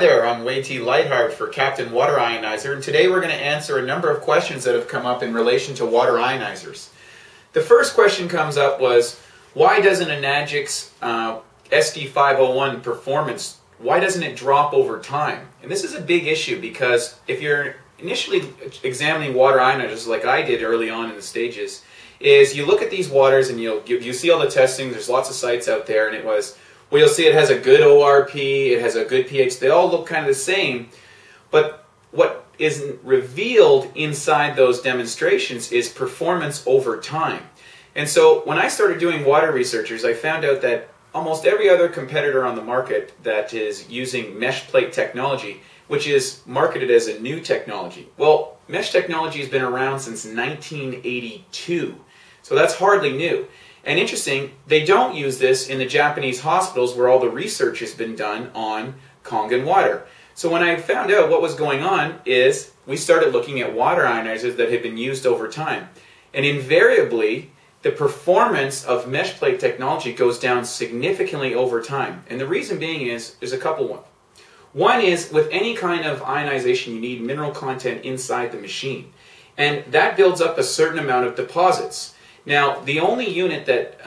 There, I'm Wade T. Lightheart for Captain Water Ionizer, and today we're going to answer a number of questions that have come up in relation to water ionizers. The first question comes up was, why doesn't a Nagyx SD501 performance, why doesn't it drop over time? And this is a big issue because if you're initially examining water ionizers like I did early on in the stages, is you look at these waters and you see all the testing, there's lots of sites out there, and it was, well, you'll see it has a good ORP, it has a good pH, they all look kind of the same, but what isn't revealed inside those demonstrations is performance over time. And so when I started doing water researchers, I found out that almost every other competitor on the market that is using mesh plate technology, which is marketed as a new technology. Well, mesh technology has been around since 1982, so that's hardly new. And interesting, they don't use this in the Japanese hospitals where all the research has been done on Kangen water. So when I found out what was going on is we started looking at water ionizers that had been used over time. And invariably, the performance of mesh plate technology goes down significantly over time. And the reason being is, there's a couple ones. One is, with any kind of ionization, you need mineral content inside the machine. And that builds up a certain amount of deposits. Now, the only unit that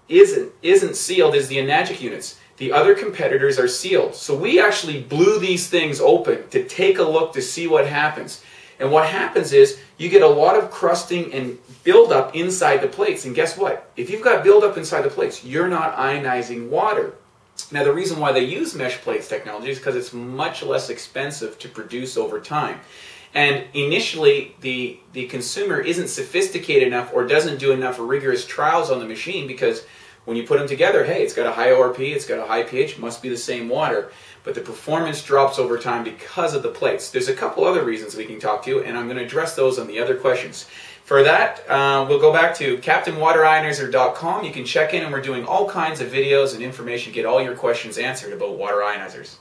isn't sealed is the Enagic units. The other competitors are sealed. So we actually blew these things open to take a look to see what happens. And what happens is you get a lot of crusting and buildup inside the plates. And guess what? If you've got buildup inside the plates, you're not ionizing water. Now, the reason why they use mesh plates technology is because it's much less expensive to produce over time. And initially, the consumer isn't sophisticated enough or doesn't do enough rigorous trials on the machine because when you put them together, hey, it's got a high ORP, it's got a high pH, must be the same water. But the performance drops over time because of the plates. There's a couple other reasons we can talk to you, and I'm going to address those on the other questions. For that, we'll go back to CaptainWaterIonizer.com. You can check in, and we're doing all kinds of videos and information to get all your questions answered about water ionizers.